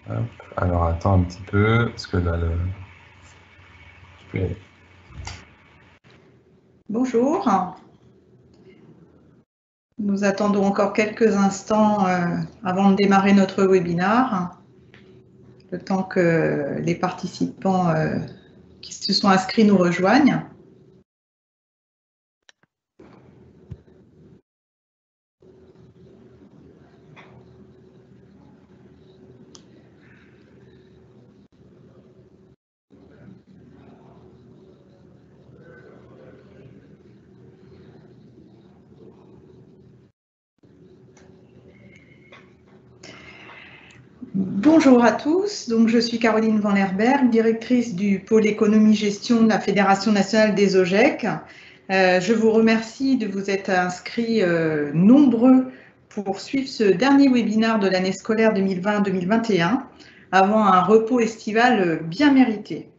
Hop. Alors attends un petit peu, parce que là, je peux y aller. Bonjour. Nous attendons encore quelques instants avant de démarrer notre webinaire, le temps que les participants qui se sont inscrits nous rejoignent. Bonjour à tous, donc je suis Caroline Van Lerberg, directrice du pôle économie-gestion de la Fédération nationale des OGEC. Je vous remercie de vous être inscrits nombreux pour suivre ce dernier webinaire de l'année scolaire 2020-2021 avant un repos estival bien mérité.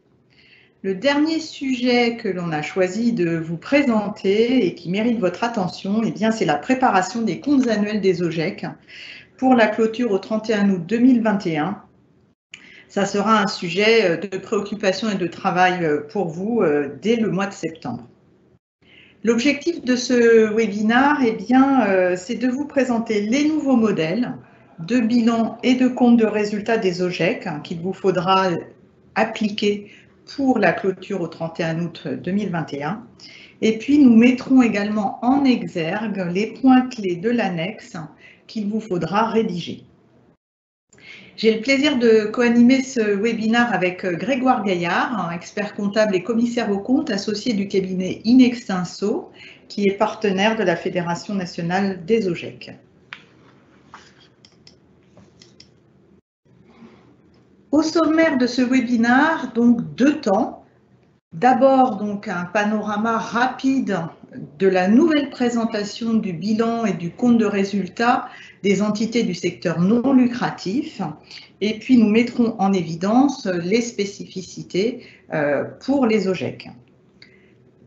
Le dernier sujet que l'on a choisi de vous présenter et qui mérite votre attention, eh bien, c'est la préparation des comptes annuels des OGEC pour la clôture au 31 août 2021. Ça sera un sujet de préoccupation et de travail pour vous dès le mois de septembre. L'objectif de ce webinaire, eh bien, c'est de vous présenter les nouveaux modèles de bilan et de compte de résultats des OGEC qu'il vous faudra appliquer pour la clôture au 31 août 2021. Et puis, nous mettrons également en exergue les points clés de l'annexe qu'il vous faudra rédiger. J'ai le plaisir de co-animer ce webinaire avec Grégoire Gaillard, expert comptable et commissaire aux comptes associé du cabinet Inextinso, qui est partenaire de la Fédération nationale des OGEC. Au sommaire de ce webinaire, donc deux temps. D'abord, donc, un panorama rapide de la nouvelle présentation du bilan et du compte de résultats des entités du secteur non lucratif. Et puis, nous mettrons en évidence les spécificités pour les OGEC.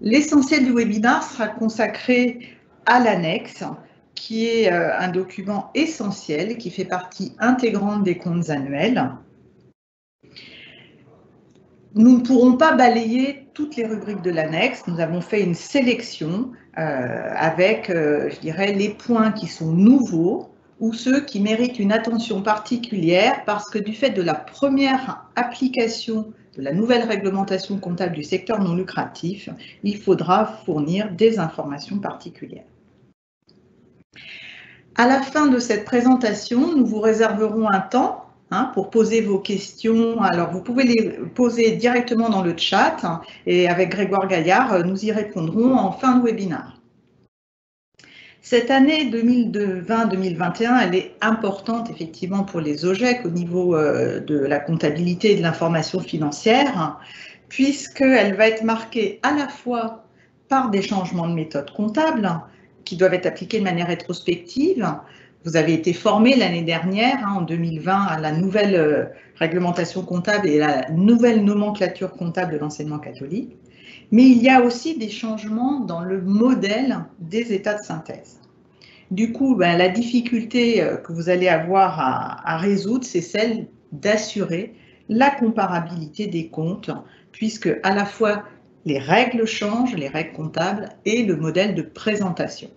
L'essentiel du webinaire sera consacré à l'annexe, qui est un document essentiel qui fait partie intégrante des comptes annuels. Nous ne pourrons pas balayer toutes les rubriques de l'annexe. Nous avons fait une sélection avec, je dirais, les points qui sont nouveaux ou ceux qui méritent une attention particulière parce que du fait de la première application de la nouvelle réglementation comptable du secteur non lucratif, il faudra fournir des informations particulières. À la fin de cette présentation, nous vous réserverons un temps pour poser vos questions. Alors, vous pouvez les poser directement dans le chat et avec Grégoire Gaillard, nous y répondrons en fin de webinaire. Cette année 2020-2021, elle est importante effectivement pour les OGEC au niveau de la comptabilité et de l'information financière, puisqu'elle va être marquée à la fois par des changements de méthode comptable qui doivent être appliqués de manière rétrospective. Vous avez été formé l'année dernière, en 2020, à la nouvelle réglementation comptable et la nouvelle nomenclature comptable de l'enseignement catholique. Mais il y a aussi des changements dans le modèle des états de synthèse. Du coup, la difficulté que vous allez avoir à résoudre, c'est celle d'assurer la comparabilité des comptes, puisque à la fois les règles changent, les règles comptables, et le modèle de présentation.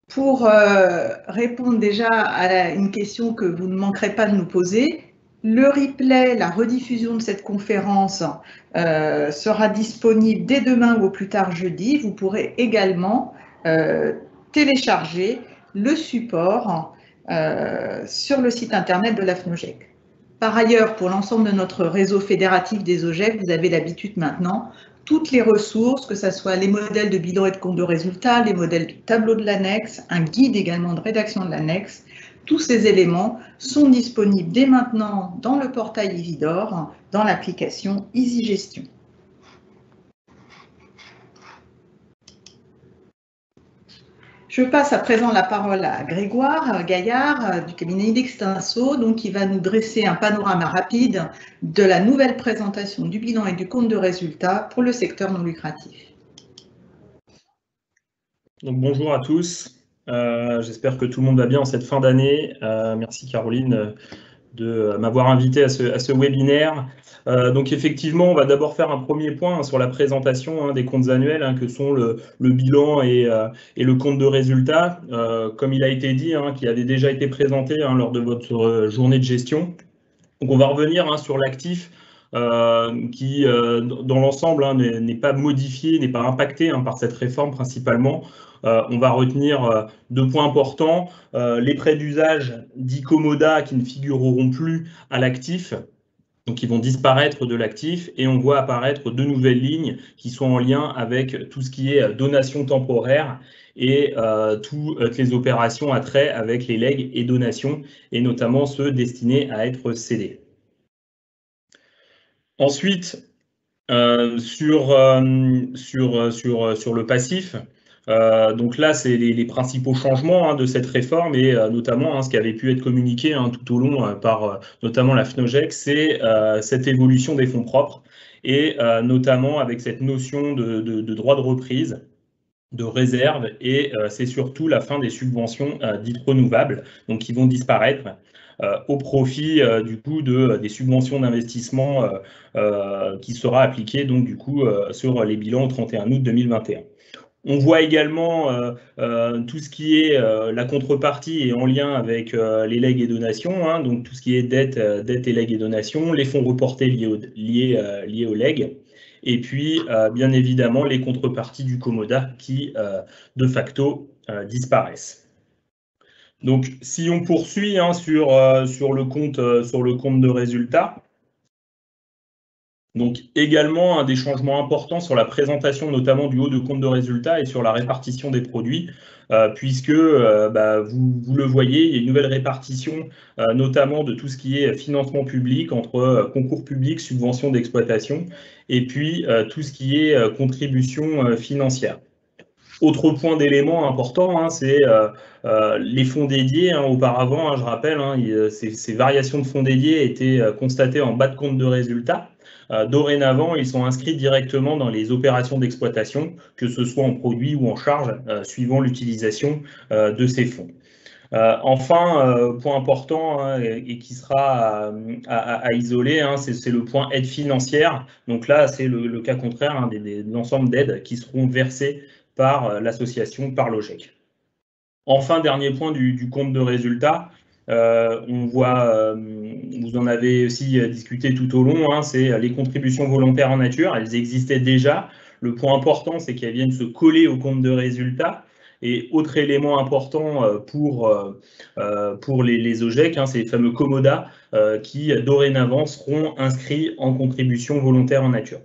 Pour répondre déjà à une question que vous ne manquerez pas de nous poser, le replay, la rediffusion de cette conférence sera disponible dès demain ou au plus tard jeudi. Vous pourrez également télécharger le support sur le site internet de la FNOGEC. Par ailleurs, pour l'ensemble de notre réseau fédératif des OGEC, vous avez l'habitude maintenant, toutes les ressources, que ce soit les modèles de bilan et de compte de résultats, les modèles du tableau de l'annexe, un guide également de rédaction de l'annexe, tous ces éléments sont disponibles dès maintenant dans le portail Evidor, dans l'application EasyGestion. Je passe à présent la parole à Grégoire Gaillard du cabinet Inextinso, donc qui va nous dresser un panorama rapide de la nouvelle présentation du bilan et du compte de résultats pour le secteur non lucratif. Donc, bonjour à tous. J'espère que tout le monde va bien en cette fin d'année. Merci Caroline de m'avoir invité à ce webinaire. Donc effectivement, on va d'abord faire un premier point sur la présentation des comptes annuels, que sont le bilan et le compte de résultat, comme il a été dit, qui avait déjà été présenté lors de votre journée de gestion. Donc on va revenir sur l'actif qui, dans l'ensemble, n'est pas modifié, n'est pas impacté par cette réforme principalement. On va retenir deux points importants. Les prêts d'usage dits Comoda qui ne figureront plus à l'actif, donc ils vont disparaître de l'actif, et on voit apparaître deux nouvelles lignes qui sont en lien avec tout ce qui est donation temporaire et toutes les opérations à trait avec les legs et donations, et notamment ceux destinés à être cédés. Ensuite, sur le passif, donc là, c'est les principaux changements de cette réforme, et notamment ce qui avait pu être communiqué tout au long par notamment la FNOGEC, c'est cette évolution des fonds propres, et notamment avec cette notion de droit de reprise, de réserve, et c'est surtout la fin des subventions dites renouvelables, donc qui vont disparaître au profit du coup des subventions d'investissement qui sera appliquée donc du coup sur les bilans au 31 août 2021. On voit également tout ce qui est la contrepartie et en lien avec les legs et donations, donc tout ce qui est dette et legs et donations, les fonds reportés liés aux legs, et puis bien évidemment les contreparties du Comoda qui de facto disparaissent. Donc, si on poursuit sur le compte de résultat, donc également un des changements importants sur la présentation notamment du haut de compte de résultat et sur la répartition des produits, puisque vous le voyez, il y a une nouvelle répartition notamment de tout ce qui est financement public entre concours public, subventions d'exploitation, et puis tout ce qui est contribution financière. Autre point d'élément important, c'est les fonds dédiés. Auparavant, je rappelle, ces variations de fonds dédiés étaient constatées en bas de compte de résultat. Dorénavant, ils sont inscrits directement dans les opérations d'exploitation, que ce soit en produits ou en charges, suivant l'utilisation de ces fonds. Enfin, point important et qui sera à isoler, c'est le point aide financière. Donc là, c'est le cas contraire de l'ensemble d'aides qui seront versées par l'association, par l'OGEC. Enfin, dernier point du compte de résultat, on voit, vous en avez aussi discuté tout au long, c'est les contributions volontaires en nature. Elles existaient déjà. Le point important, c'est qu'elles viennent se coller au compte de résultat. Et autre élément important pour les OGEC, c'est les fameux Comoda qui dorénavant seront inscrits en contribution volontaire en nature.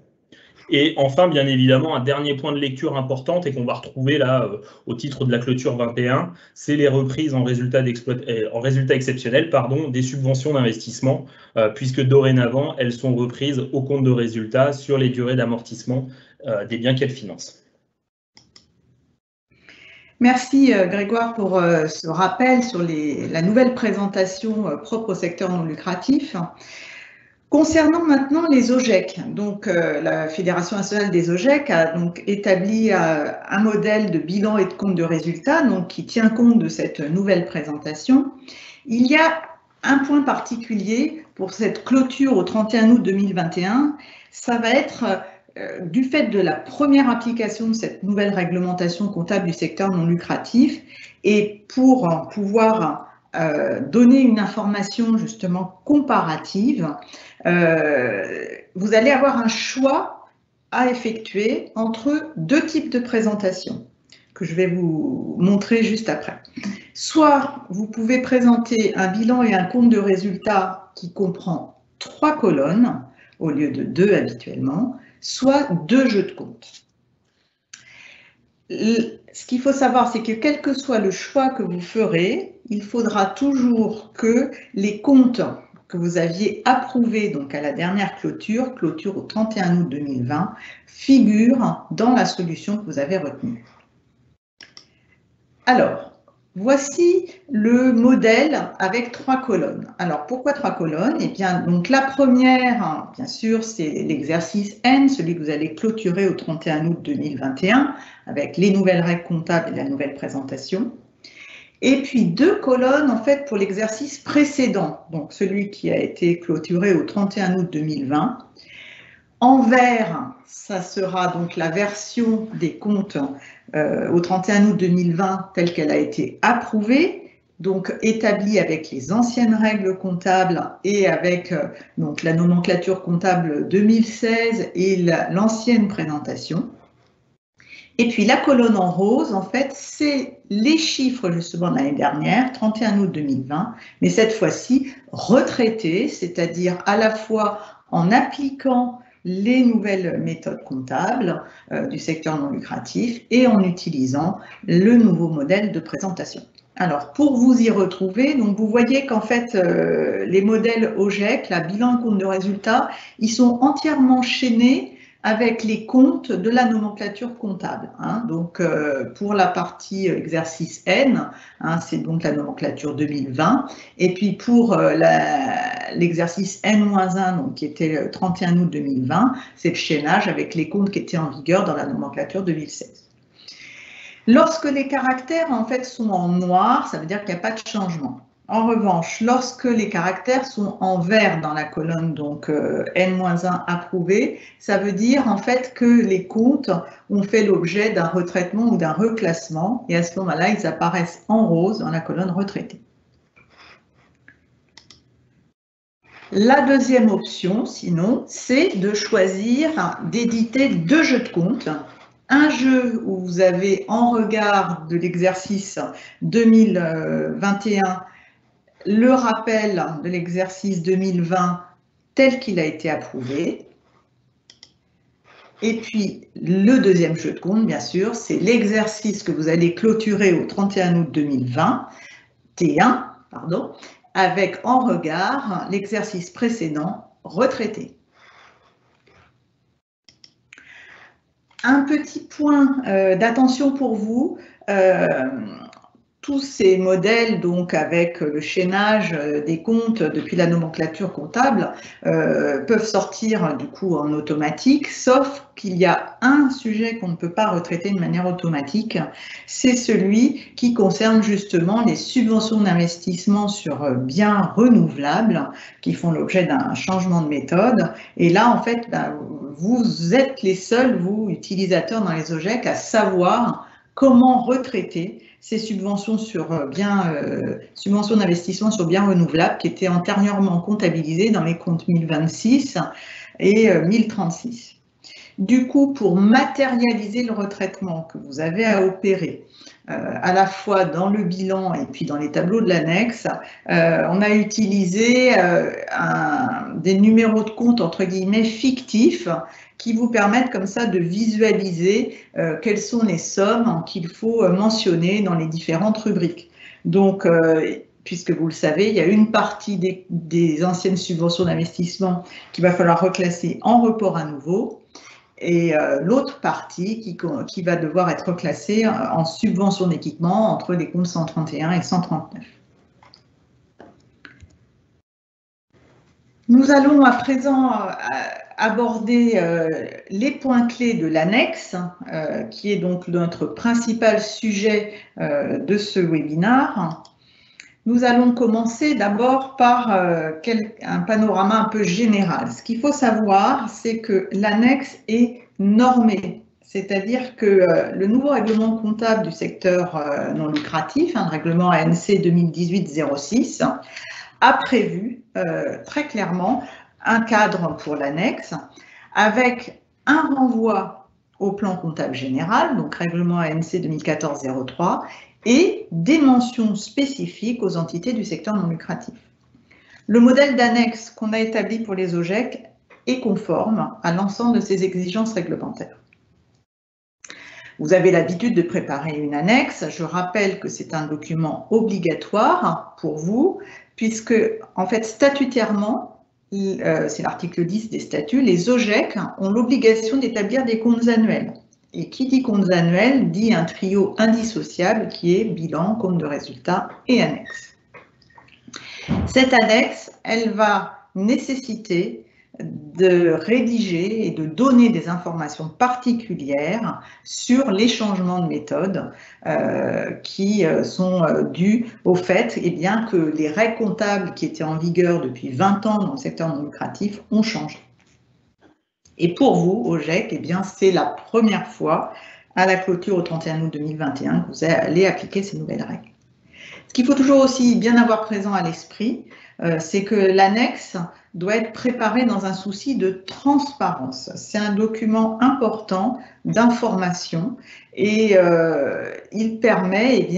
Et enfin, bien évidemment, un dernier point de lecture important et qu'on va retrouver là au titre de la clôture 21, c'est les reprises en résultat exceptionnel des subventions d'investissement, puisque dorénavant, elles sont reprises au compte de résultat sur les durées d'amortissement des biens qu'elles financent. Merci Grégoire pour ce rappel sur la nouvelle présentation propre au secteur non lucratif. Concernant maintenant les OGEC, donc la Fédération nationale des OGEC a donc établi un modèle de bilan et de compte de résultat qui tient compte de cette nouvelle présentation. Il y a un point particulier pour cette clôture au 31 août 2021, ça va être du fait de la première application de cette nouvelle réglementation comptable du secteur non lucratif, et pour pouvoir donner une information justement comparative, vous allez avoir un choix à effectuer entre deux types de présentations que je vais vous montrer juste après. Soit vous pouvez présenter un bilan et un compte de résultat qui comprend 3 colonnes au lieu de 2 habituellement, soit 2 jeux de comptes. Ce qu'il faut savoir, c'est que quel que soit le choix que vous ferez, il faudra toujours que les comptes que vous aviez approuvés donc à la dernière clôture au 31 août 2020, figurent dans la solution que vous avez retenue. Alors, voici le modèle avec 3 colonnes. Alors, pourquoi 3 colonnes? Eh bien, donc la première, bien sûr, c'est l'exercice N, celui que vous allez clôturer au 31 août 2021, avec les nouvelles règles comptables et la nouvelle présentation. Et puis 2 colonnes en fait pour l'exercice précédent, donc celui qui a été clôturé au 31 août 2020. En vert, ça sera donc la version des comptes au 31 août 2020 telle qu'elle a été approuvée, donc établie avec les anciennes règles comptables et avec donc la nomenclature comptable 2016 et l'ancienne présentation. Et puis la colonne en rose, en fait, c'est les chiffres justement de l'année dernière, 31 août 2020, mais cette fois-ci retraités, c'est-à-dire à la fois en appliquant les nouvelles méthodes comptables du secteur non lucratif et en utilisant le nouveau modèle de présentation. Alors, pour vous y retrouver, donc vous voyez qu'en fait, les modèles OGEC, la bilan et compte de résultats, ils sont entièrement chaînés avec les comptes de la nomenclature comptable. Hein. Donc, pour la partie exercice N, hein, c'est donc la nomenclature 2020. Et puis, pour l'exercice N-1, donc, qui était le 31 août 2020, c'est le chaînage avec les comptes qui étaient en vigueur dans la nomenclature 2016. Lorsque les caractères, en fait, sont en noir, ça veut dire qu'il n'y a pas de changement. En revanche, lorsque les caractères sont en vert dans la colonne donc N-1 approuvé, ça veut dire en fait que les comptes ont fait l'objet d'un retraitement ou d'un reclassement et à ce moment-là, ils apparaissent en rose dans la colonne retraitée. La deuxième option, sinon, c'est de choisir d'éditer 2 jeux de comptes. Un jeu où vous avez en regard de l'exercice 2021 le rappel de l'exercice 2020 tel qu'il a été approuvé. Et puis, le deuxième jeu de compte, bien sûr, c'est l'exercice que vous allez clôturer au 31 août 2020, T1, pardon, avec en regard l'exercice précédent retraité. Un petit point d'attention pour vous. Tous ces modèles, donc avec le chaînage des comptes depuis la nomenclature comptable, peuvent sortir du coup en automatique, sauf qu'il y a un sujet qu'on ne peut pas retraiter de manière automatique, c'est celui qui concerne justement les subventions d'investissement sur biens renouvelables qui font l'objet d'un changement de méthode. Et là, en fait, vous êtes les seuls, vous, utilisateurs dans les OGEC, à savoir comment retraiter ces subventions sur subventions d'investissement sur biens renouvelables qui étaient antérieurement comptabilisées dans les comptes 1026 et 1036. Du coup, pour matérialiser le retraitement que vous avez à opérer, à la fois dans le bilan et puis dans les tableaux de l'annexe, on a utilisé des numéros de compte entre guillemets fictifs qui vous permettent comme ça de visualiser quelles sont les sommes qu'il faut mentionner dans les différentes rubriques. Donc, puisque vous le savez, il y a une partie des anciennes subventions d'investissement qu'il va falloir reclasser en report à nouveau, et l'autre partie qui va devoir être reclassée en subvention d'équipement entre les comptes 131 et 139. Nous allons à présent aborder les points clés de l'annexe, qui est donc notre principal sujet de ce webinaire. Nous allons commencer d'abord par un panorama un peu général. Ce qu'il faut savoir, c'est que l'annexe est normée, c'est-à-dire que le nouveau règlement comptable du secteur non lucratif, le règlement ANC 2018-06, a prévu très clairement un cadre pour l'annexe avec un renvoi au plan comptable général, donc règlement ANC 2014-03, et des mentions spécifiques aux entités du secteur non lucratif. Le modèle d'annexe qu'on a établi pour les OGEC est conforme à l'ensemble de ces exigences réglementaires. Vous avez l'habitude de préparer une annexe. Je rappelle que c'est un document obligatoire pour vous, puisque, en fait, statutairement, c'est l'article 10 des statuts, les OGEC ont l'obligation d'établir des comptes annuels. Et qui dit comptes annuels dit un trio indissociable qui est bilan, compte de résultats et annexe. Cette annexe, elle va nécessiter de rédiger et de donner des informations particulières sur les changements de méthode qui sont dus au fait que les règles comptables qui étaient en vigueur depuis 20 ans dans le secteur non lucratif ont changé. Et pour vous, OGEC, c'est la première fois à la clôture au 31 août 2021 que vous allez appliquer ces nouvelles règles. Ce qu'il faut toujours aussi bien avoir présent à l'esprit, c'est que l'annexe doit être préparée dans un souci de transparence. C'est un document important d'information et il permet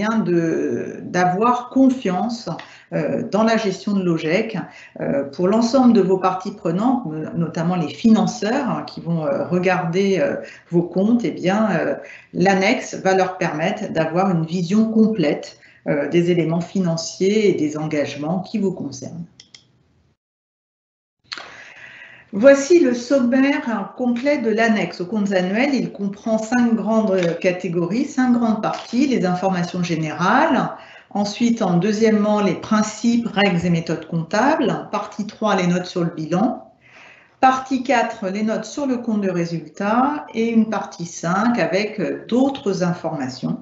d'avoir confiance dans la gestion de l'OGEC pour l'ensemble de vos parties prenantes, notamment les financeurs qui vont regarder vos comptes. L'annexe va leur permettre d'avoir une vision complète des éléments financiers et des engagements qui vous concernent. Voici le sommaire complet de l'annexe aux comptes annuels. Il comprend 5 grandes catégories, 5 grandes parties, les informations générales. Ensuite, deuxièmement, les principes, règles et méthodes comptables. Partie 3, les notes sur le bilan. Partie 4, les notes sur le compte de résultat. Et une partie 5 avec d'autres informations.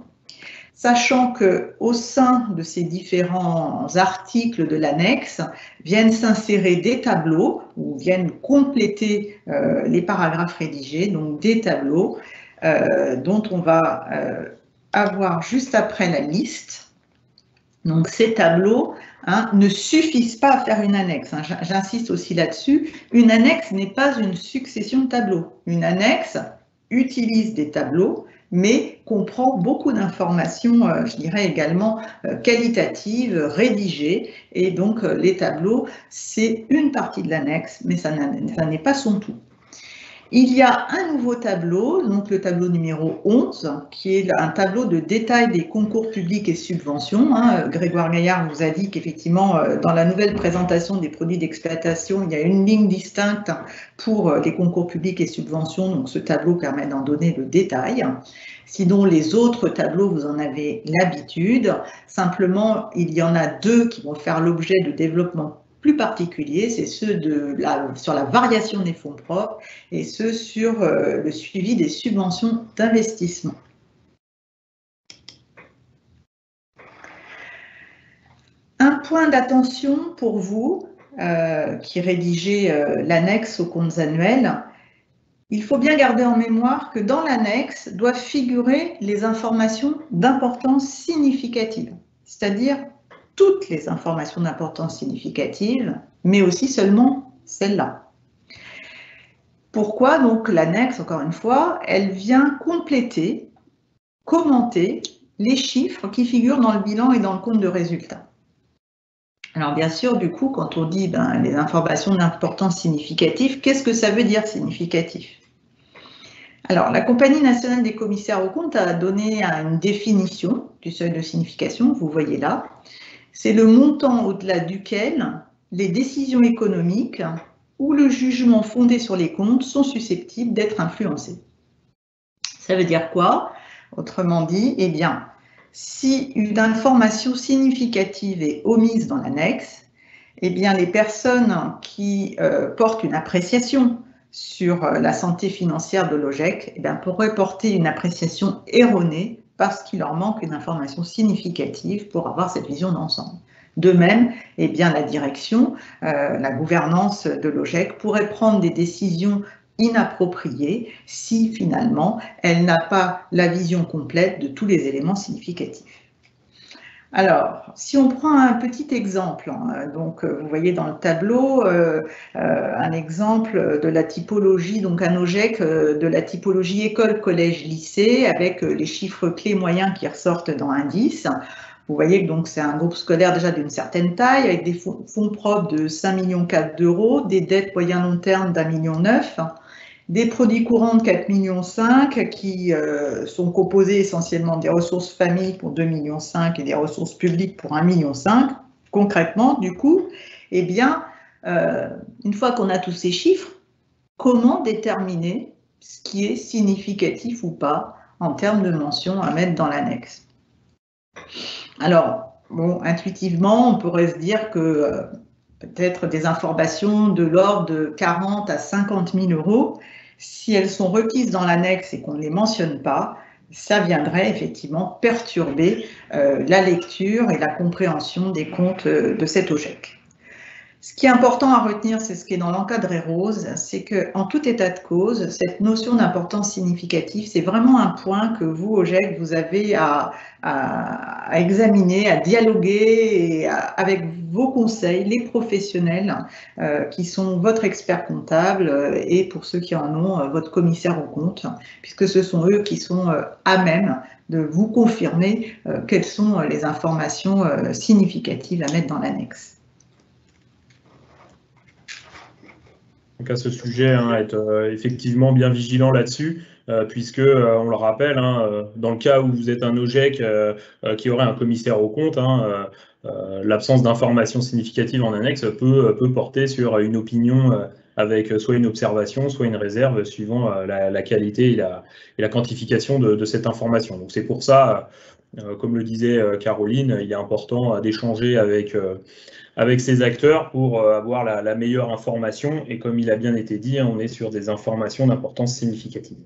Sachant qu'au sein de ces différents articles de l'annexe viennent s'insérer des tableaux ou viennent compléter les paragraphes rédigés, donc des tableaux dont on va avoir juste après la liste. Donc ces tableaux ne suffisent pas à faire une annexe. J'insiste aussi là-dessus, une annexe n'est pas une succession de tableaux. Une annexe utilise des tableaux, mais comprend beaucoup d'informations, je dirais également qualitatives, rédigées. Et donc, les tableaux, c'est une partie de l'annexe, mais ça n'est pas son tout. Il y a un nouveau tableau, donc le tableau numéro 11, qui est un tableau de détail des concours publics et subventions. Grégoire Gaillard vous a dit qu'effectivement, dans la nouvelle présentation des produits d'exploitation, il y a une ligne distincte pour les concours publics et subventions, donc ce tableau permet d'en donner le détail. Sinon, les autres tableaux, vous en avez l'habitude. Simplement, il y en a 2 qui vont faire l'objet de développement plus particuliers, c'est ceux sur la variation des fonds propres et ceux sur le suivi des subventions d'investissement. Un point d'attention pour vous qui rédigez l'annexe aux comptes annuels, il faut bien garder en mémoire que dans l'annexe doivent figurer les informations d'importance significative, c'est-à-dire toutes les informations d'importance significative, mais aussi seulement celles-là. Pourquoi donc l'annexe, encore une fois, elle vient compléter, commenter les chiffres qui figurent dans le bilan et dans le compte de résultat. Alors bien sûr, du coup, quand on dit les informations d'importance significative, qu'est-ce que ça veut dire significatif? Alors, la Compagnie nationale des commissaires aux comptes a donné une définition du seuil de signification, vous voyez là. C'est le montant au-delà duquel les décisions économiques ou le jugement fondé sur les comptes sont susceptibles d'être influencés. Ça veut dire quoi? Autrement dit, si une information significative est omise dans l'annexe, les personnes qui portent une appréciation sur la santé financière de l'OGEC pourraient porter une appréciation erronée parce qu'il leur manque une information significative pour avoir cette vision d'ensemble. De même, la direction, la gouvernance de l'OGEC pourrait prendre des décisions inappropriées si finalement elle n'a pas la vision complète de tous les éléments significatifs. Alors, si on prend un petit exemple, donc vous voyez dans le tableau un exemple de la typologie, donc un OGEC de la typologie école, collège, lycée, avec les chiffres clés moyens qui ressortent dans Indice. Vous voyez que c'est un groupe scolaire déjà d'une certaine taille, avec des fonds propres de 5,4 millions d'euros, des dettes moyen long terme d'1,9 million, des produits courants de 4,5 millions qui sont composés essentiellement des ressources famille pour 2,5 millions et des ressources publiques pour 1,5 million. Concrètement, du coup, une fois qu'on a tous ces chiffres, comment déterminer ce qui est significatif ou pas en termes de mention à mettre dans l'annexe? Alors, intuitivement, on pourrait se dire que peut-être des informations de l'ordre de 40 à 50 000 €. Si elles sont requises dans l'annexe et qu'on ne les mentionne pas, ça viendrait effectivement perturber la lecture et la compréhension des comptes de cet OGEC. Ce qui est important à retenir, c'est ce qui est dans l'encadré rose, c'est qu'en tout état de cause, cette notion d'importance significative, c'est vraiment un point que vous, OGEC, vous avez à examiner, à dialoguer avec vos conseils, les professionnels qui sont votre expert comptable et pour ceux qui en ont, votre commissaire aux comptes, puisque ce sont eux qui sont à même de vous confirmer quelles sont les informations significatives à mettre dans l'annexe. Donc à ce sujet, être effectivement bien vigilant là-dessus, puisque, on le rappelle, dans le cas où vous êtes un OGEC qui aurait un commissaire aux comptes, l'absence d'informations significatives en annexe peut porter sur une opinion avec soit une observation, soit une réserve, suivant la qualité et la quantification de cette information. Donc c'est pour ça, comme le disait Caroline, il est important d'échanger avec ces acteurs pour avoir la meilleure information. Et comme il a bien été dit, on est sur des informations d'importance significative.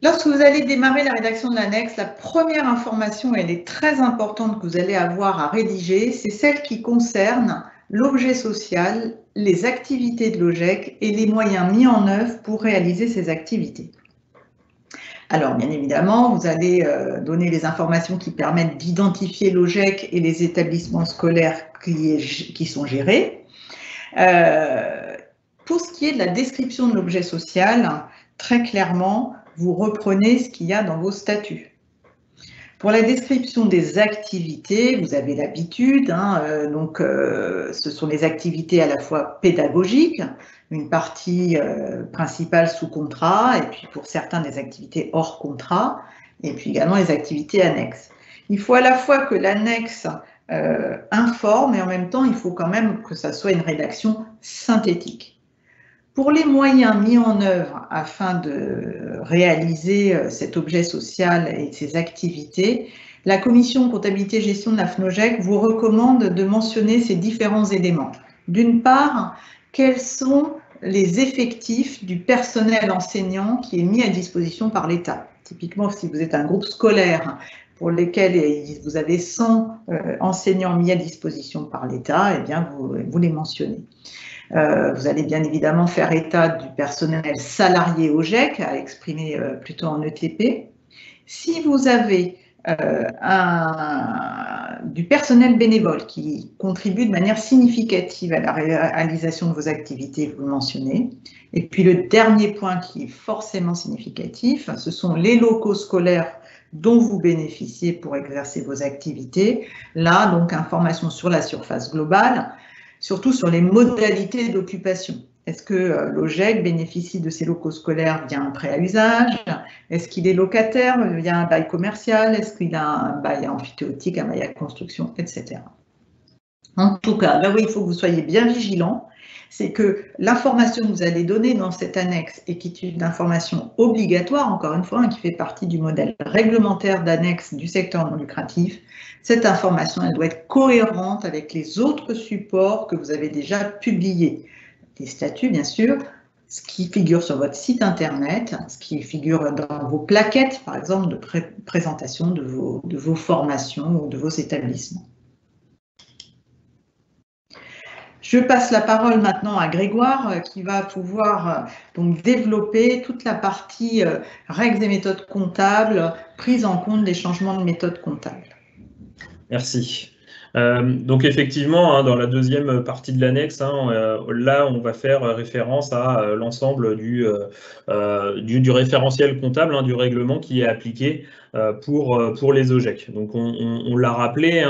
Lorsque vous allez démarrer la rédaction de l'annexe, la première information, elle est très importante que vous allez avoir à rédiger, c'est celle qui concerne l'objet social, les activités de l'OGEC et les moyens mis en œuvre pour réaliser ces activités. Alors, bien évidemment, vous allez donner les informations qui permettent d'identifier l'OGEC et les établissements scolaires qui sont gérés. Pour ce qui est de la description de l'objet social, très clairement, vous reprenez ce qu'il y a dans vos statuts. Pour la description des activités, vous avez l'habitude, ce sont les activités à la fois pédagogiques, une partie principale sous contrat, et puis pour certains des activités hors contrat, et puis également les activités annexes. Il faut à la fois que l'annexe informe, et en même temps, il faut quand même que ça soit une rédaction synthétique. Pour les moyens mis en œuvre afin de réaliser cet objet social et ces activités, la commission comptabilité-gestion de la FNOGEC vous recommande de mentionner ces différents éléments. D'une part, quels sont les effectifs du personnel enseignant qui est mis à disposition par l'État. Typiquement, si vous êtes un groupe scolaire pour lesquels vous avez 100 enseignants mis à disposition par l'État, eh bien, vous les mentionnez. Vous allez bien évidemment faire état du personnel salarié OGEC, à exprimer plutôt en ETP. Si vous avez du personnel bénévole qui contribue de manière significative à la réalisation de vos activités, vous le mentionnez. Et puis le dernier point qui est forcément significatif, ce sont les locaux scolaires dont vous bénéficiez pour exercer vos activités. Là, donc, information sur la surface globale, surtout sur les modalités d'occupation. Est-ce que l'OGEC bénéficie de ces locaux scolaires via un prêt à usage? Est-ce qu'il est locataire via un bail commercial? Est-ce qu'il a un bail emphytéotique, un bail à construction, etc. En tout cas, là où il faut que vous soyez bien vigilant, c'est que l'information que vous allez donner dans cette annexe et qui est une information obligatoire, encore une fois, qui fait partie du modèle réglementaire d'annexe du secteur non lucratif, cette information, elle doit être cohérente avec les autres supports que vous avez déjà publiés. Les statuts, bien sûr, ce qui figure sur votre site internet, ce qui figure dans vos plaquettes, par exemple, de présentation de vos formations ou de vos établissements. Je passe la parole maintenant à Grégoire qui va pouvoir donc développer toute la partie règles et méthodes comptables, prise en compte des changements de méthode comptable. Merci. Donc effectivement, dans la deuxième partie de l'annexe, là on va faire référence à l'ensemble du référentiel comptable, du règlement qui est appliqué pour les OGEC. Donc on l'a rappelé,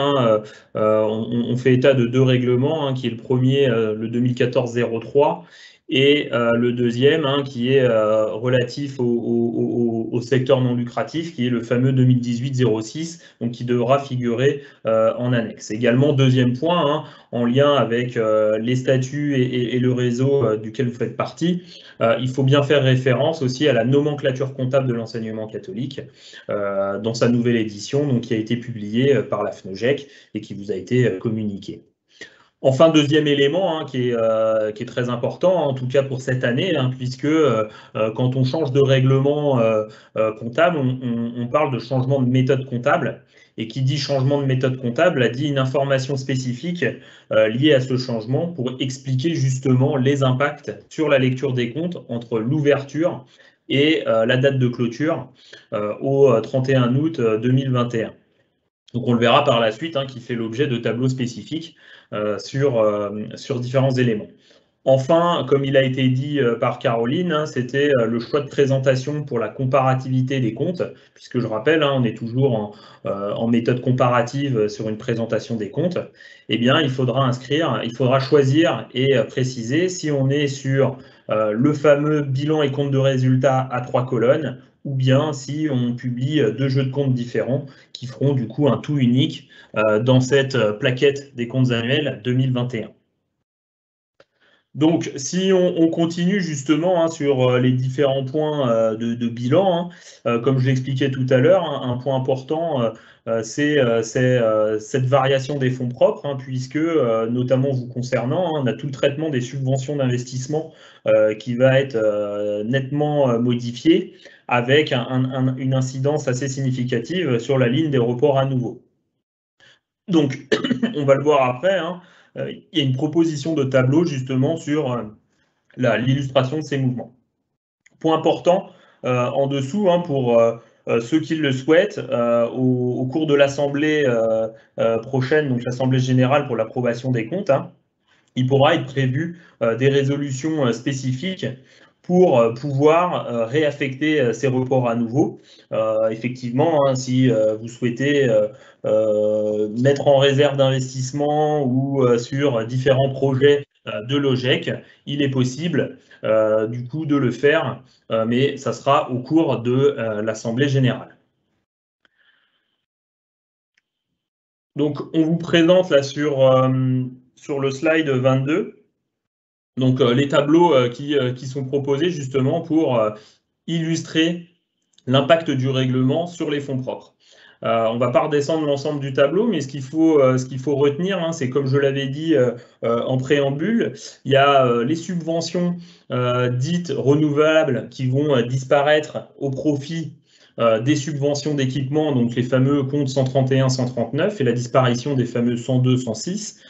on fait état de deux règlements, qui est le premier, le 2014-03, et le deuxième qui est relatif au secteur non lucratif, qui est le fameux 2018-06, donc qui devra figurer en annexe. Également, deuxième point, en lien avec les statuts et le réseau duquel vous faites partie, il faut bien faire référence aussi à la nomenclature comptable de l'enseignement catholique dans sa nouvelle édition, donc qui a été publiée par la FNOGEC et qui vous a été communiquée. Enfin, deuxième élément qui est très important, en tout cas pour cette année, puisque quand on change de règlement comptable, on parle de changement de méthode comptable. Et qui dit changement de méthode comptable a dit une information spécifique liée à ce changement pour expliquer justement les impacts sur la lecture des comptes entre l'ouverture et la date de clôture au 31 août 2021. Donc on le verra par la suite, qui fait l'objet de tableaux spécifiques sur différents éléments. Enfin, comme il a été dit par Caroline, c'était le choix de présentation pour la comparativité des comptes, puisque je rappelle, on est toujours en méthode comparative sur une présentation des comptes. Eh bien, il faudra choisir et préciser si on est sur le fameux bilan et compte de résultats à 3 colonnes, ou bien si on publie 2 jeux de comptes différents qui feront du coup un tout unique dans cette plaquette des comptes annuels 2021. Donc, si on continue justement sur les différents points de bilan, comme je l'expliquais tout à l'heure, un point important, c'est cette variation des fonds propres, puisque, notamment vous concernant, on a tout le traitement des subventions d'investissement qui va être nettement modifié, avec une incidence assez significative sur la ligne des reports à nouveau. Donc, on va le voir après, il y a une proposition de tableau justement sur l'illustration de ces mouvements. Point important en dessous, pour ceux qui le souhaitent, au cours de l'Assemblée prochaine, donc l'Assemblée générale pour l'approbation des comptes, il pourra être prévu des résolutions spécifiques pour pouvoir réaffecter ces reports à nouveau. Effectivement, si vous souhaitez mettre en réserve d'investissement ou sur différents projets de LOGEC, il est possible du coup de le faire, mais ça sera au cours de l'Assemblée générale. Donc, on vous présente là sur le slide 22, donc les tableaux qui sont proposés justement pour illustrer l'impact du règlement sur les fonds propres. On ne va pas redescendre l'ensemble du tableau, mais ce qu'il faut retenir, c'est comme je l'avais dit en préambule, il y a les subventions dites renouvelables qui vont disparaître au profit des subventions d'équipement, donc les fameux comptes 131, 139, et la disparition des fameux 102, 106,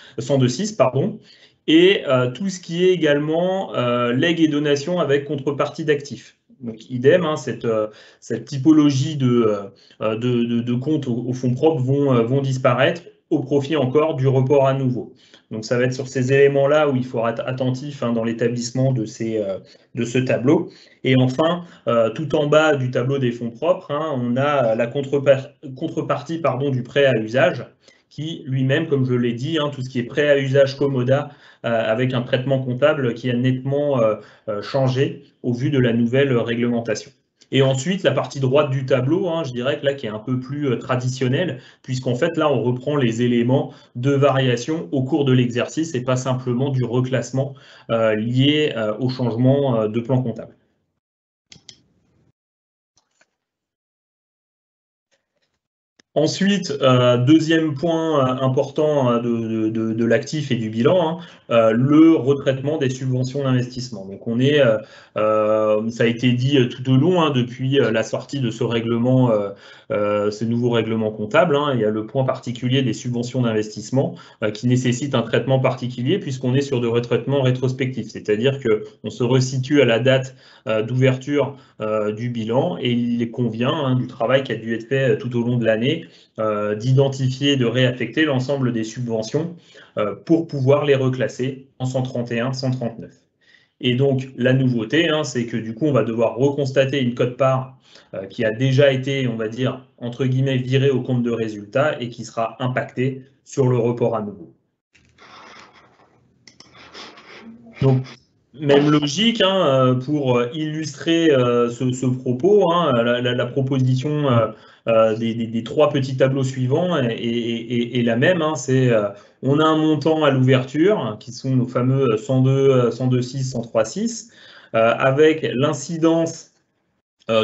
et tout ce qui est également legs et donations avec contrepartie d'actifs. Donc, idem, cette typologie de comptes au fonds propres vont disparaître au profit encore du report à nouveau. Donc, ça va être sur ces éléments-là où il faudra être attentif dans l'établissement de ce tableau. Et enfin, tout en bas du tableau des fonds propres, on a la contrepartie du prêt à usage, qui lui-même, comme je l'ai dit, tout ce qui est prêt à usage commoda, avec un traitement comptable qui a nettement changé au vu de la nouvelle réglementation. Et ensuite, la partie droite du tableau, je dirais que là, qui est un peu plus traditionnelle, puisqu'en fait, là, on reprend les éléments de variation au cours de l'exercice et pas simplement du reclassement lié au changement de plan comptable. Ensuite, deuxième point important de l'actif et du bilan, le retraitement des subventions d'investissement. Donc on est, ça a été dit tout au long depuis la sortie de ce règlement, ce nouveau règlement comptable. Il y a le point particulier des subventions d'investissement qui nécessite un traitement particulier puisqu'on est sur de retraitement rétrospectif, c'est-à-dire qu'on se resitue à la date d'ouverture du bilan et il convient du travail qui a dû être fait tout au long de l'année d'identifier, de réaffecter l'ensemble des subventions pour pouvoir les reclasser en 131, 139. Et donc, la nouveauté, c'est que du coup, on va devoir reconstater une quote-part qui a déjà été, on va dire, entre guillemets, virée au compte de résultat et qui sera impactée sur le report à nouveau. Donc, Même logique hein, pour illustrer ce propos, hein, la proposition des trois petits tableaux suivants est la même. Hein, on a un montant à l'ouverture, qui sont nos fameux 102, 102,6, 103,6, avec l'incidence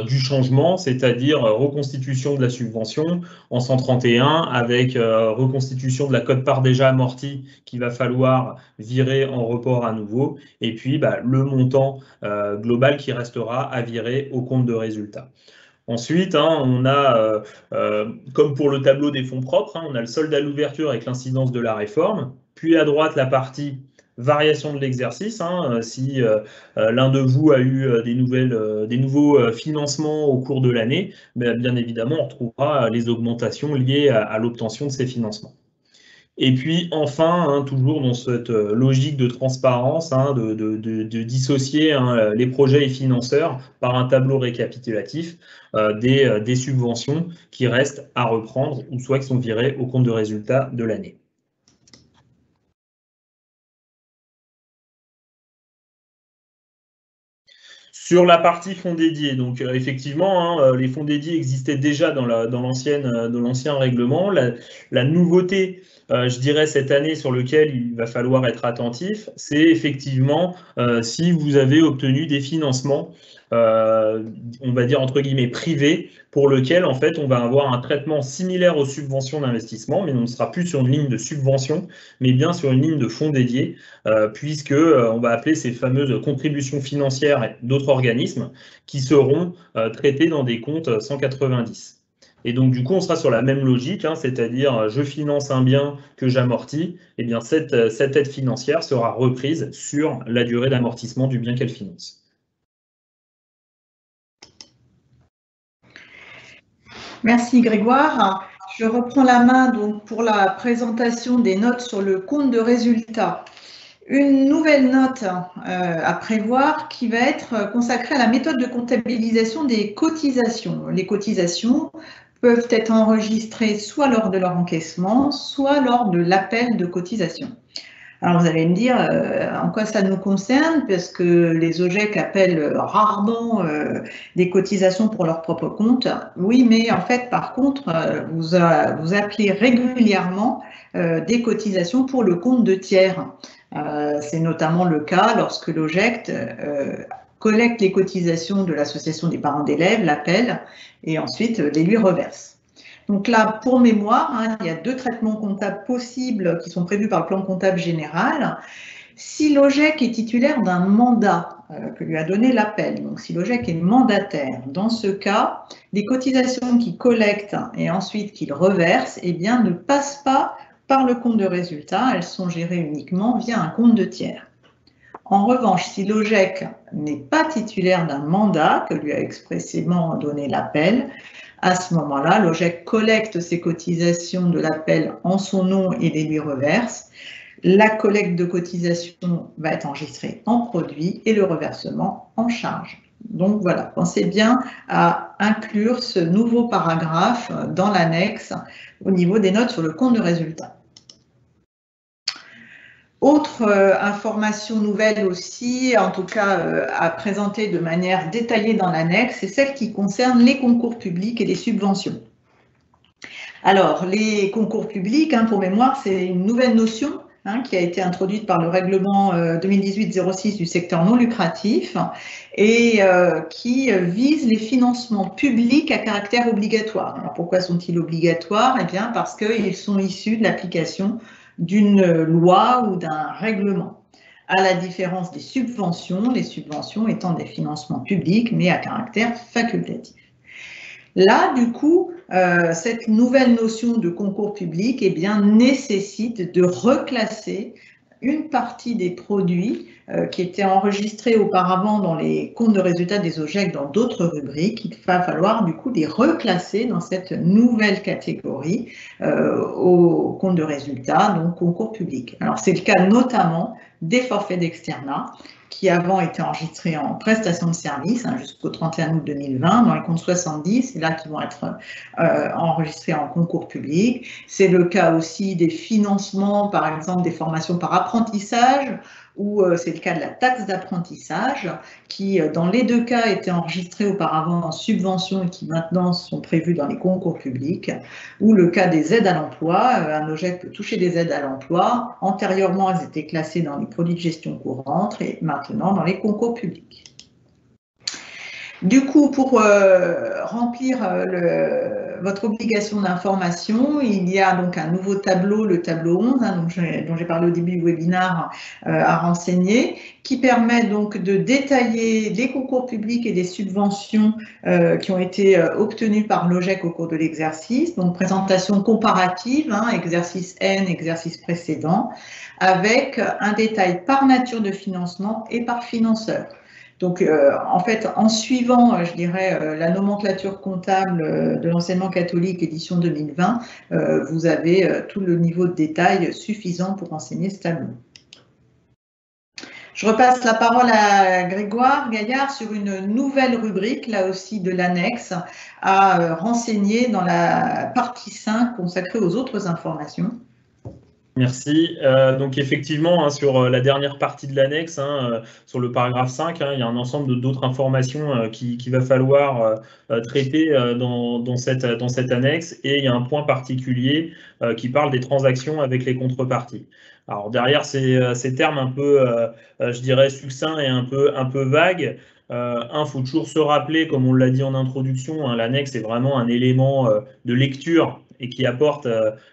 du changement, c'est-à-dire reconstitution de la subvention en 131 avec reconstitution de la quote-part déjà amortie qu'il va falloir virer en report à nouveau, et puis le montant global qui restera à virer au compte de résultat. Ensuite, hein, on a, comme pour le tableau des fonds propres, hein, on a le solde à l'ouverture avec l'incidence de la réforme, puis à droite la partie variation de l'exercice. Hein, si l'un de vous a eu des nouveaux financements au cours de l'année, bien évidemment, on retrouvera les augmentations liées à l'obtention de ces financements. Et puis enfin, hein, toujours dans cette logique de transparence, hein, de dissocier hein, les projets et financeurs par un tableau récapitulatif des subventions qui restent à reprendre ou soit qui sont virées au compte de résultat de l'année. Sur la partie fonds dédiés, donc effectivement, hein, les fonds dédiés existaient déjà dans l'ancien règlement. La nouveauté, je dirais, cette année sur lequel il va falloir être attentif, c'est effectivement si vous avez obtenu des financements, on va dire entre guillemets privés, pour lequel en fait on va avoir un traitement similaire aux subventions d'investissement, mais on ne sera plus sur une ligne de subvention, mais bien sur une ligne de fonds dédiés, puisque on va appeler ces fameuses contributions financières et d'autres organismes qui seront traités dans des comptes 190. Et donc, du coup, on sera sur la même logique, hein, c'est-à-dire je finance un bien que j'amortis, et bien cette aide financière sera reprise sur la durée d'amortissement du bien qu'elle finance. Merci Grégoire. Je reprends la main donc pour la présentation des notes sur le compte de résultat. Une nouvelle note à prévoir qui va être consacrée à la méthode de comptabilisation des cotisations. Les cotisations peuvent être enregistrées soit lors de leur encaissement, soit lors de l'appel de cotisation. Alors vous allez me dire en quoi ça nous concerne, parce que les OGEC appellent rarement des cotisations pour leur propre compte. Oui, mais en fait, par contre, vous appelez régulièrement des cotisations pour le compte de tiers. C'est notamment le cas lorsque l'OGEC collecte les cotisations de l'association des parents d'élèves, l'appelle, et ensuite les lui reverse. Donc là, pour mémoire, hein, il y a deux traitements comptables possibles qui sont prévus par le plan comptable général. Si l'OGEC est titulaire d'un mandat que lui a donné l'appel, donc si l'OGEC est mandataire, dans ce cas, les cotisations qu'il collecte et ensuite qu'il reverse, eh bien, ne passent pas par le compte de résultat, elles sont gérées uniquement via un compte de tiers. En revanche, si l'OGEC n'est pas titulaire d'un mandat que lui a expressément donné l'appel, à ce moment-là, l'OGEC collecte ses cotisations de l'appel en son nom et les lui reverse. La collecte de cotisations va être enregistrée en produit et le reversement en charge. Donc voilà, pensez bien à inclure ce nouveau paragraphe dans l'annexe au niveau des notes sur le compte de résultat. Autre information nouvelle aussi, en tout cas à présenter de manière détaillée dans l'annexe, c'est celle qui concerne les concours publics et les subventions. Alors, les concours publics, hein, pour mémoire, c'est une nouvelle notion hein, qui a été introduite par le règlement 2018-06 du secteur non lucratif et qui vise les financements publics à caractère obligatoire. Alors, pourquoi sont-ils obligatoires? Eh bien, parce qu'ils sont issus de l'application d'une loi ou d'un règlement, à la différence des subventions, les subventions étant des financements publics, mais à caractère facultatif. Là, du coup, cette nouvelle notion de concours public eh bien, nécessite de reclasser une partie des produits qui étaient enregistrés auparavant dans les comptes de résultats des OGEC dans d'autres rubriques. Il va falloir du coup les reclasser dans cette nouvelle catégorie au compte de résultats, donc concours public. Alors c'est le cas notamment des forfaits d'externat qui avant étaient enregistrés en prestation de service hein, jusqu'au 31 août 2020 dans les comptes 70, c'est là qu'ils vont être enregistrés en concours public. C'est le cas aussi des financements, par exemple des formations par apprentissage ou c'est le cas de la taxe d'apprentissage, qui dans les deux cas étaient enregistrées auparavant en subvention et qui maintenant sont prévues dans les concours publics, ou le cas des aides à l'emploi. Un OGEC peut toucher des aides à l'emploi. Antérieurement, elles étaient classées dans les produits de gestion courante et maintenant dans les concours publics. Du coup, pour remplir votre obligation d'information, il y a donc un nouveau tableau, le tableau 11, dont j'ai parlé au début du webinaire, à renseigner, qui permet donc de détailler les concours publics et les subventions qui ont été obtenues par l'OGEC au cours de l'exercice. Donc, présentation comparative, exercice N, exercice précédent, avec un détail par nature de financement et par financeur. Donc, en fait, en suivant, je dirais, la nomenclature comptable de l'enseignement catholique édition 2020, vous avez tout le niveau de détail suffisant pour enseigner ce tableau. Je repasse la parole à Grégoire Gaillard sur une nouvelle rubrique, là aussi de l'annexe, à renseigner dans la partie 5 consacrée aux autres informations. Merci. Donc effectivement, sur la dernière partie de l'annexe, sur le paragraphe 5, il y a un ensemble d'autres informations qu'il va falloir traiter dans cette annexe, et il y a un point particulier qui parle des transactions avec les contreparties. Alors derrière ces termes un peu, je dirais, succincts et un peu vagues, il faut toujours se rappeler, comme on l'a dit en introduction, l'annexe est vraiment un élément de lecture et qui apporte,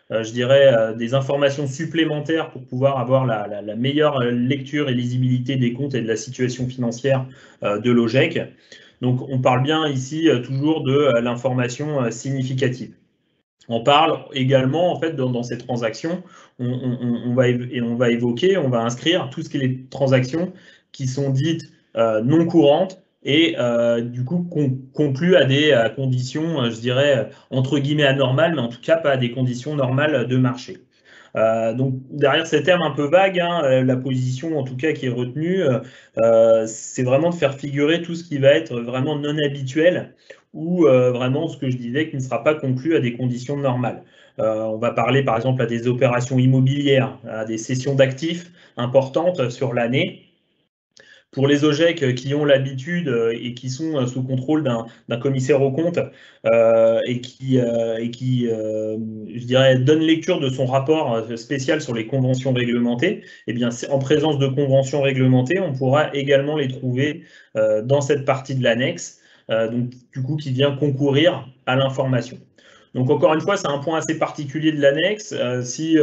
je dirais, des informations supplémentaires pour pouvoir avoir la meilleure lecture et lisibilité des comptes et de la situation financière de l'OGEC. Donc, on parle bien ici toujours de l'information significative. On parle également, en fait, dans ces transactions, on va évoquer, on va inscrire tout ce qui est les transactions qui sont dites non courantes et du coup conclues à des conditions, je dirais, entre guillemets anormales, mais en tout cas pas à des conditions normales de marché. Donc derrière ces termes un peu vagues, la position en tout cas qui est retenue, c'est vraiment de faire figurer tout ce qui va être vraiment non habituel ou vraiment ce que je disais qui ne sera pas conclu à des conditions normales. On va parler par exemple à des opérations immobilières, à des cessions d'actifs importantes sur l'année. Pour les OGEC qui ont l'habitude et qui sont sous contrôle d'un commissaire aux comptes et qui je dirais, donne lecture de son rapport spécial sur les conventions réglementées, eh bien, en présence de conventions réglementées, on pourra également les trouver dans cette partie de l'annexe, donc du coup qui vient concourir à l'information. Donc encore une fois, c'est un point assez particulier de l'annexe. Si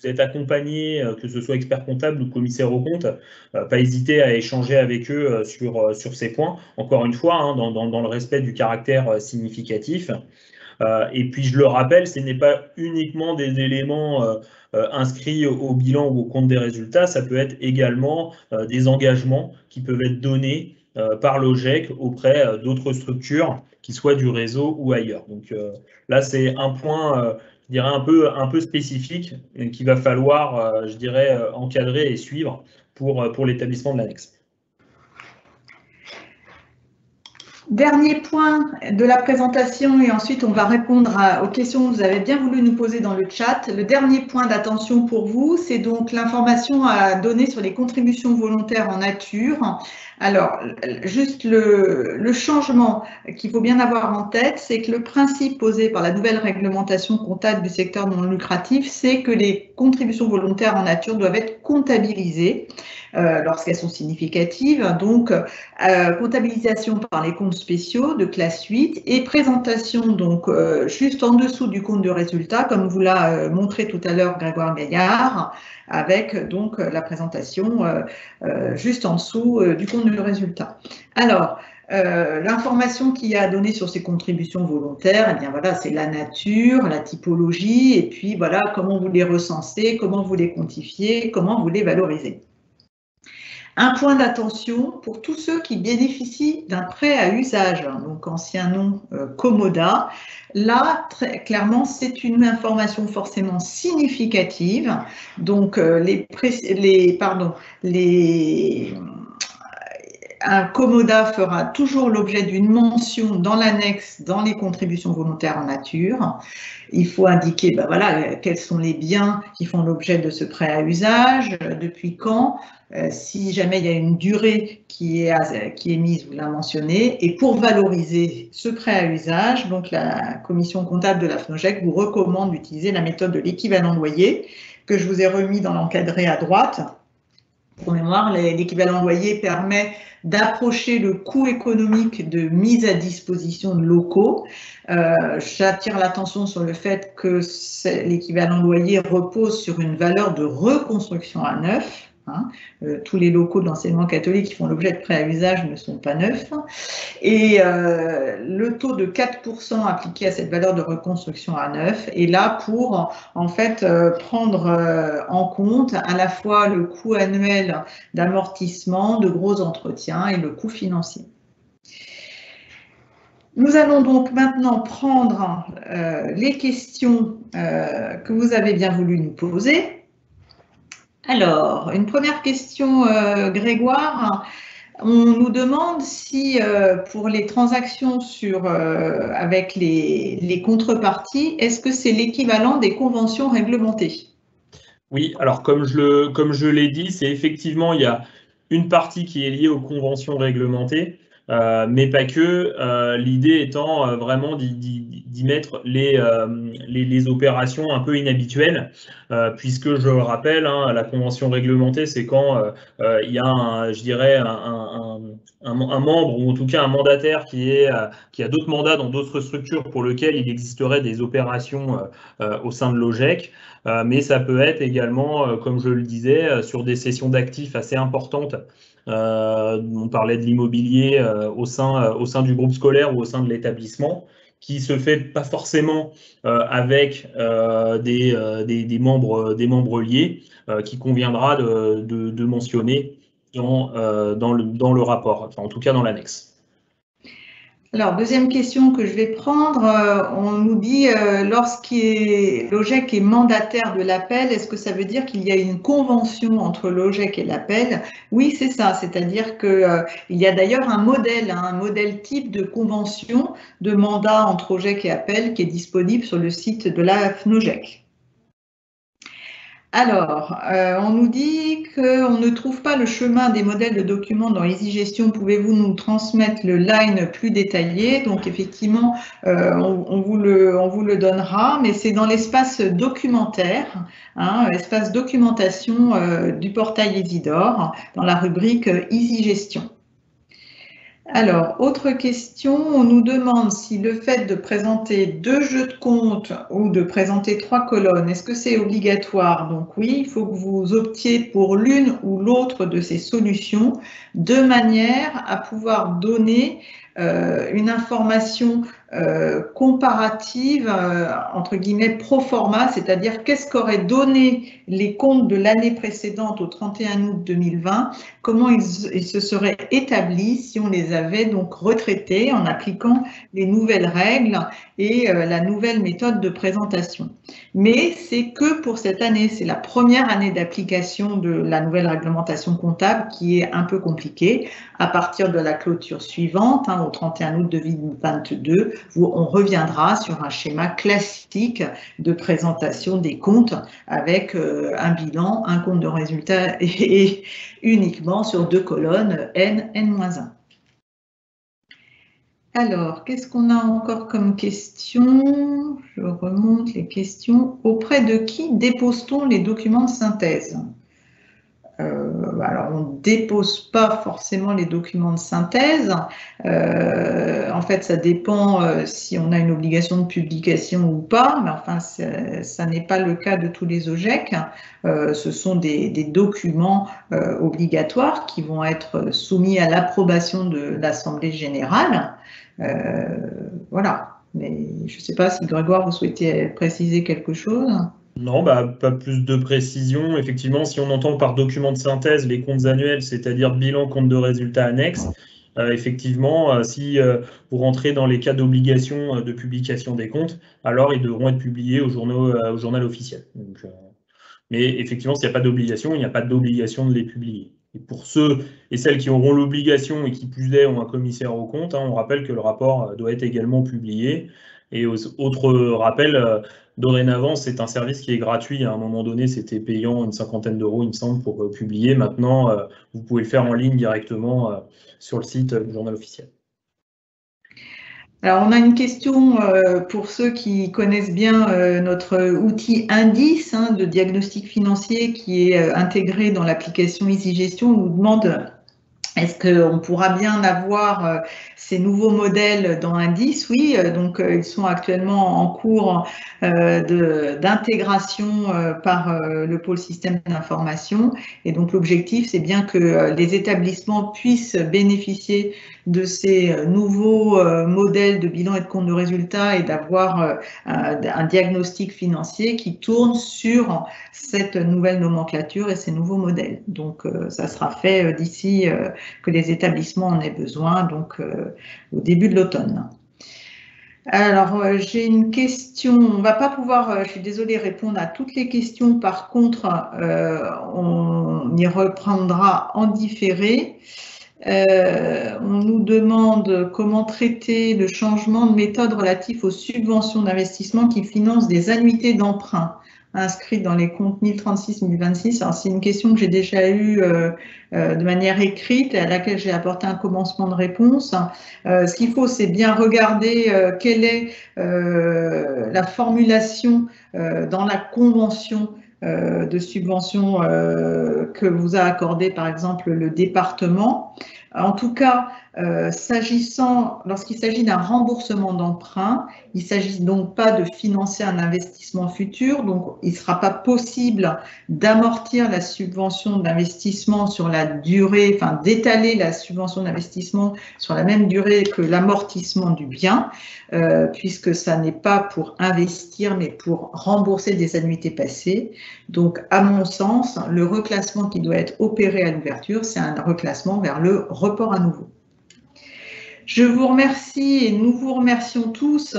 vous êtes accompagné, que ce soit expert comptable ou commissaire aux comptes, pas hésiter à échanger avec eux sur ces points, encore une fois, dans le respect du caractère significatif. Et puis, je le rappelle, ce n'est pas uniquement des éléments inscrits au bilan ou au compte des résultats, ça peut être également des engagements qui peuvent être donnés par l'OGEC auprès d'autres structures, qui soient du réseau ou ailleurs. Donc là, c'est un point je dirais un peu spécifique qu'il va falloir, je dirais, encadrer et suivre pour l'établissement de l'annexe. Dernier point de la présentation, et ensuite on va répondre aux questions que vous avez bien voulu nous poser dans le chat. Le dernier point d'attention pour vous, c'est donc l'information à donner sur les contributions volontaires en nature. Alors, juste le changement qu'il faut bien avoir en tête, c'est que le principe posé par la nouvelle réglementation comptable du secteur non lucratif, c'est que les contributions volontaires en nature doivent être comptabilisées lorsqu'elles sont significatives. Donc, comptabilisation par les comptes spéciaux de classe 8 et présentation donc juste en dessous du compte de résultat, comme vous l'a montré tout à l'heure Grégoire Gaillard, avec donc la présentation juste en dessous du compte de résultat. Alors, l'information qu'il y a à donner sur ces contributions volontaires, eh bien voilà, c'est la nature, la typologie, et puis voilà comment vous les recensez, comment vous les quantifiez, comment vous les valorisez. Un point d'attention pour tous ceux qui bénéficient d'un prêt à usage, donc ancien nom Commoda. Là, très clairement, c'est une information forcément significative. Donc, un commoda fera toujours l'objet d'une mention dans l'annexe dans les contributions volontaires en nature. Il faut indiquer voilà, quels sont les biens qui font l'objet de ce prêt à usage, depuis quand, si jamais il y a une durée qui est mise, vous la mentionnez. Et pour valoriser ce prêt à usage, donc la commission comptable de la FNOGEC vous recommande d'utiliser la méthode de l'équivalent loyer que je vous ai remis dans l'encadré à droite. Pour mémoire, l'équivalent loyer permet d'approcher le coût économique de mise à disposition de locaux. J'attire l'attention sur le fait que l'équivalent loyer repose sur une valeur de reconstruction à neuf. Tous les locaux de l'enseignement catholique qui font l'objet de prêts à usage ne sont pas neufs. Et le taux de 4% appliqué à cette valeur de reconstruction à neuf est là pour en fait prendre en compte à la fois le coût annuel d'amortissement, de gros entretiens et le coût financier. Nous allons donc maintenant prendre les questions que vous avez bien voulu nous poser. Alors, une première question, Grégoire. On nous demande si, pour les transactions avec les contreparties, est-ce que c'est l'équivalent des conventions réglementées? Oui, alors comme je l'ai dit, c'est effectivement, il y a une partie qui est liée aux conventions réglementées, mais pas que. L'idée étant vraiment d'y mettre les opérations un peu inhabituelles, puisque je le rappelle, la convention réglementée, c'est quand il y a, je dirais, un membre, ou en tout cas un mandataire qui a d'autres mandats dans d'autres structures pour lesquelles il existerait des opérations au sein de l'OGEC. Mais ça peut être également, comme je le disais, sur des cessions d'actifs assez importantes. On parlait de l'immobilier au sein du groupe scolaire ou au sein de l'établissement, qui se fait pas forcément avec des membres liés, qui conviendra de mentionner dans le rapport, enfin, en tout cas dans l'annexe. Alors, deuxième question que je vais prendre, on nous dit l'OGEC est mandataire de l'APEL, est-ce que ça veut dire qu'il y a une convention entre l'OGEC et l'APEL? Oui, c'est ça, c'est-à-dire qu'il y a d'ailleurs un modèle type de convention de mandat entre OGEC et APEL qui est disponible sur le site de la FNOGEC. Alors, on nous dit qu'on ne trouve pas le chemin des modèles de documents dans EasyGestion. Pouvez-vous nous transmettre le line plus détaillé? Donc, effectivement, on vous le donnera, mais c'est dans l'espace documentaire, espace documentation du portail Isidore, dans la rubrique EasyGestion. Alors, autre question, on nous demande si le fait de présenter 2 jeux de compte ou de présenter 3 colonnes, est-ce que c'est obligatoire? Donc oui, il faut que vous optiez pour l'une ou l'autre de ces solutions de manière à pouvoir donner une information comparative, entre guillemets, pro forma, c'est-à-dire qu'est-ce qu'auraient donné les comptes de l'année précédente au 31 août 2020, comment ils se seraient établis si on les avait donc retraités en appliquant les nouvelles règles et la nouvelle méthode de présentation. Mais c'est que pour cette année, c'est la première année d'application de la nouvelle réglementation comptable qui est un peu compliquée. À partir de la clôture suivante, au 31 août 2022, on reviendra sur un schéma classique de présentation des comptes avec un bilan, un compte de résultat et uniquement sur 2 colonnes, N, N-1. Alors, qu'est-ce qu'on a encore comme question? Je remonte les questions. Auprès de qui dépose-t-on les documents de synthèse? Alors, on ne dépose pas forcément les documents de synthèse. En fait, ça dépend si on a une obligation de publication ou pas, mais enfin, ça n'est pas le cas de tous les OGEC. Ce sont des documents obligatoires qui vont être soumis à l'approbation de l'Assemblée générale. Voilà. Mais je ne sais pas si Grégoire, vous souhaitez préciser quelque chose? Non, pas plus de précision. Effectivement, si on entend par document de synthèse les comptes annuels, c'est-à-dire bilan, compte de résultats annexes, effectivement, si vous rentrez dans les cas d'obligation de publication des comptes, alors ils devront être publiés au journal officiel. Donc, mais effectivement, s'il n'y a pas d'obligation, il n'y a pas d'obligation de les publier. Et pour ceux et celles qui auront l'obligation et qui plus est ont un commissaire aux comptes, on rappelle que le rapport doit être également publié. Et autre rappel, dorénavant, c'est un service qui est gratuit. À un moment donné, c'était payant une cinquantaine d'euros, il me semble, pour publier. Maintenant, vous pouvez le faire en ligne directement sur le site du journal officiel. Alors, on a une question pour ceux qui connaissent bien notre outil Indice de diagnostic financier qui est intégré dans l'application EasyGestion. On nous demande est-ce qu'on pourra bien avoir ces nouveaux modèles dans Indice? Oui, donc ils sont actuellement en cours d'intégration par le pôle système d'information. Et donc l'objectif, c'est bien que les établissements puissent bénéficier de ces nouveaux modèles de bilan et de compte de résultats et d'avoir un diagnostic financier qui tourne sur cette nouvelle nomenclature et ces nouveaux modèles. Donc ça sera fait d'ici que les établissements en aient besoin, donc au début de l'automne. Alors, j'ai une question, on ne va pas pouvoir, je suis désolée, répondre à toutes les questions, par contre, on y reprendra en différé. On nous demande comment traiter le changement de méthode relatif aux subventions d'investissement qui financent des annuités d'emprunt inscrites dans les comptes 1036-1026. Alors, c'est une question que j'ai déjà eue de manière écrite et à laquelle j'ai apporté un commencement de réponse. Ce qu'il faut, c'est bien regarder quelle est la formulation dans la convention de subvention que vous a accordé par exemple le département. En tout cas, lorsqu'il s'agit d'un remboursement d'emprunt, il ne s'agit donc pas de financer un investissement futur, donc il ne sera pas possible d'amortir la subvention d'investissement sur la durée, enfin d'étaler la subvention d'investissement sur la même durée que l'amortissement du bien, puisque ça n'est pas pour investir, mais pour rembourser des annuités passées. Donc, à mon sens, le reclassement qui doit être opéré à l'ouverture, c'est un reclassement vers le report à nouveau. Je vous remercie et nous vous remercions tous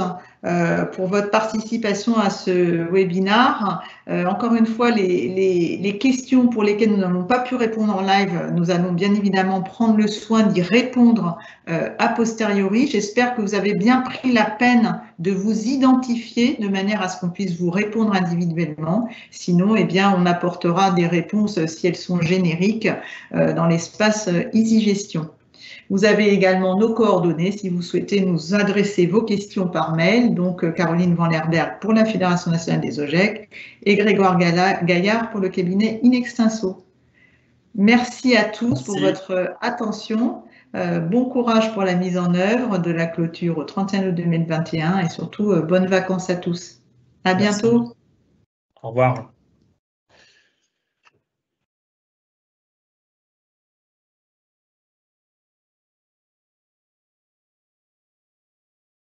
pour votre participation à ce webinaire. Encore une fois, les questions pour lesquelles nous n'avons pas pu répondre en live, nous allons bien évidemment prendre le soin d'y répondre a posteriori. J'espère que vous avez bien pris la peine de vous identifier de manière à ce qu'on puisse vous répondre individuellement. Sinon, eh bien, on apportera des réponses si elles sont génériques dans l'espace EasyGestion. Vous avez également nos coordonnées si vous souhaitez nous adresser vos questions par mail, donc Caroline Vanlerberg pour la Fédération nationale des OGEC et Grégoire Gaillard pour le cabinet Inextinso. Merci à tous pour votre attention. Bon courage pour la mise en œuvre de la clôture au 31 août 2021 et surtout bonnes vacances à tous. À bientôt. Au revoir.